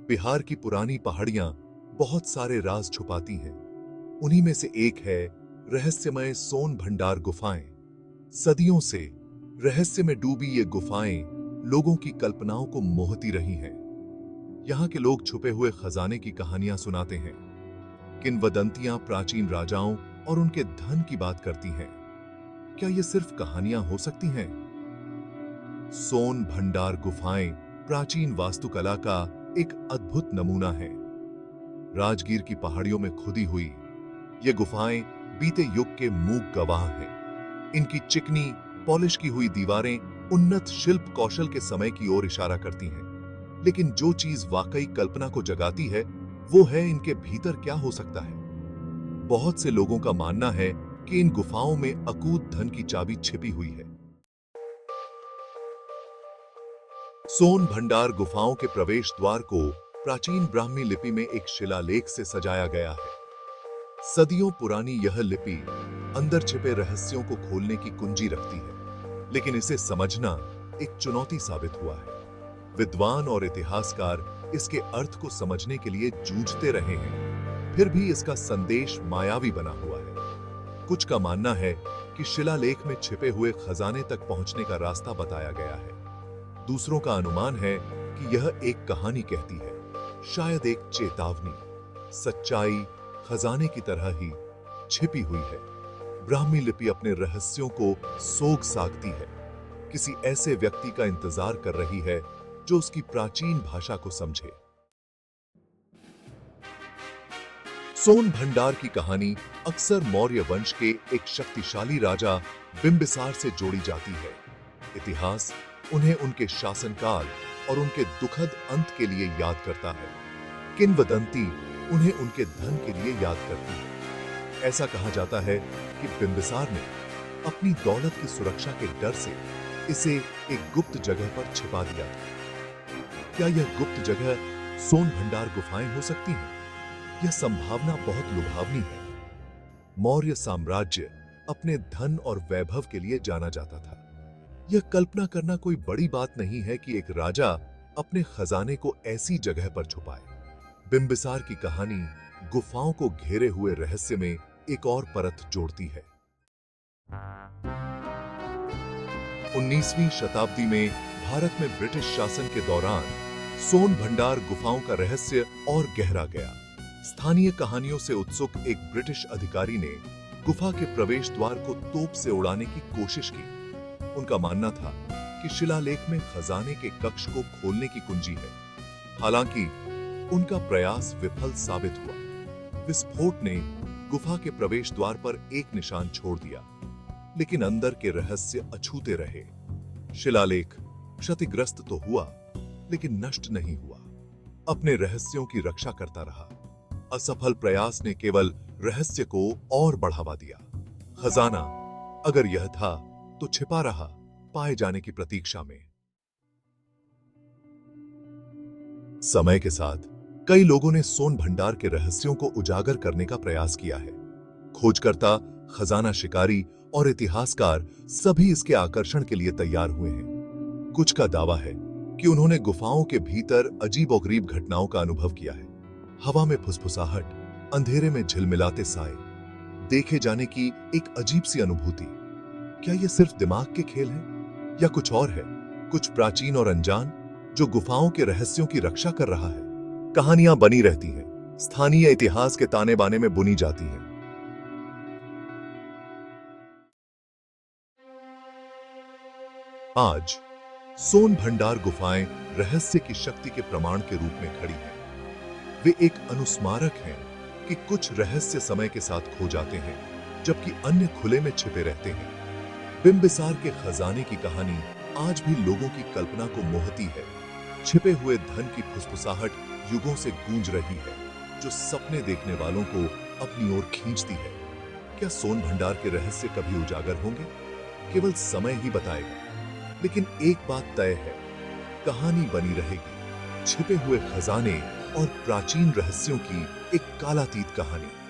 बिहार की पुरानी पहाड़ियां बहुत सारे राज छुपाती हैं। उन्हीं में से एक है रहस्यमय सोन भंडार गुफाएं। सदियों से रहस्य में डूबी ये गुफाएं लोगों की कल्पनाओं को मोहती रही हैं। यहाँ के लोग छुपे हुए खजाने की कहानियां सुनाते हैं। किंवदंतियां प्राचीन राजाओं और उनके धन की बात करती हैं। क्या ये सिर्फ कहानियां हो सकती हैं? सोन भंडार गुफाएं प्राचीन वास्तुकला का एक अद्भुत नमूना है। राजगीर की पहाड़ियों में खुदी हुई ये गुफाएं बीते युग के मूक गवाह हैं। इनकी चिकनी पॉलिश की हुई दीवारें उन्नत शिल्प कौशल के समय की ओर इशारा करती हैं। लेकिन जो चीज वाकई कल्पना को जगाती है वो है इनके भीतर क्या हो सकता है। बहुत से लोगों का मानना है कि इन गुफाओं में अकूत धन की चाबी छिपी हुई है। सोन भंडार गुफाओं के प्रवेश द्वार को प्राचीन ब्राह्मी लिपि में एक शिलालेख से सजाया गया है। सदियों पुरानी यह लिपि अंदर छिपे रहस्यों को खोलने की कुंजी रखती है, लेकिन इसे समझना एक चुनौती साबित हुआ है। विद्वान और इतिहासकार इसके अर्थ को समझने के लिए जूझते रहे हैं, फिर भी इसका संदेश मायावी बना हुआ है। कुछ का मानना है कि शिलालेख में छिपे हुए खजाने तक पहुंचने का रास्ता बताया गया है। दूसरों का अनुमान है कि यह एक कहानी कहती है, शायद एक चेतावनी। सच्चाई खजाने की तरह ही छिपी हुई है। ब्राह्मी लिपि अपने रहस्यों को सोग सागती है, किसी ऐसे व्यक्ति का इंतजार कर रही है जो उसकी प्राचीन भाषा को समझे। सोन भंडार की कहानी अक्सर मौर्य वंश के एक शक्तिशाली राजा बिंबिसार से जोड़ी जाती है। इतिहास उन्हें उनके शासनकाल और उनके दुखद अंत के लिए याद करता है। किंवदंती उन्हें उनके धन के लिए याद करती है। ऐसा कहा जाता है कि बिंबिसार ने अपनी दौलत की सुरक्षा के डर से इसे एक गुप्त जगह पर छिपा दिया था। क्या यह गुप्त जगह सोन भंडार गुफाएं हो सकती हैं? यह संभावना बहुत लुभावनी है। मौर्य साम्राज्य अपने धन और वैभव के लिए जाना जाता था। यह कल्पना करना कोई बड़ी बात नहीं है कि एक राजा अपने खजाने को ऐसी जगह पर छुपाए। बिंबिसार की कहानी गुफाओं को घेरे हुए रहस्य में एक और परत जोड़ती है। 19वीं शताब्दी में भारत में ब्रिटिश शासन के दौरान सोन भंडार गुफाओं का रहस्य और गहरा गया। स्थानीय कहानियों से उत्सुक एक ब्रिटिश अधिकारी ने गुफा के प्रवेश द्वार को तोप से उड़ाने की कोशिश की। उनका मानना था कि शिलालेख में खजाने के कक्ष को खोलने की कुंजी है। हालांकि उनका प्रयास विफल साबित हुआ। विस्फोट ने गुफा के प्रवेश द्वार पर एक निशान छोड़ दिया, लेकिन अंदर के रहस्य अछूते रहे। शिलालेख क्षतिग्रस्त तो हुआ, लेकिन नष्ट नहीं हुआ। अपने रहस्यों की रक्षा करता रहा। असफल प्रयास ने केवल रहस्य को और बढ़ावा दिया। खजाना अगर यह था तो छिपा रहा, पाए जाने की प्रतीक्षा में। समय के साथ कई लोगों ने सोन भंडार के रहस्यों को उजागर करने का प्रयास किया है। खोजकर्ता, खजाना शिकारी और इतिहासकार सभी इसके आकर्षण के लिए तैयार हुए हैं। कुछ का दावा है कि उन्होंने गुफाओं के भीतर अजीबोगरीब घटनाओं का अनुभव किया है। हवा में फुसफुसाहट, अंधेरे में झिलमिलाते साए, देखे जाने की एक अजीब सी अनुभूति। क्या यह सिर्फ दिमाग के खेल हैं या कुछ और है? कुछ प्राचीन और अनजान जो गुफाओं के रहस्यों की रक्षा कर रहा है। कहानियां बनी रहती हैं, स्थानीय इतिहास के ताने बाने में बुनी जाती हैं। आज सोन भंडार गुफाएं रहस्य की शक्ति के प्रमाण के रूप में खड़ी हैं। वे एक अनुस्मारक हैं कि कुछ रहस्य समय के साथ खो जाते हैं, जबकि अन्य खुले में छिपे रहते हैं। बिंबिसार के खजाने की कहानी आज भी लोगों की कल्पना को मोहती है। छिपे हुए धन की फुसफुसाहट युगों से गूंज रही है, जो सपने देखने वालों को अपनी ओर खींचती है। क्या सोन भंडार के रहस्य कभी उजागर होंगे? केवल समय ही बताएगा। लेकिन एक बात तय है, कहानी बनी रहेगी। छिपे हुए खजाने और प्राचीन रहस्यों की एक कालातीत कहानी।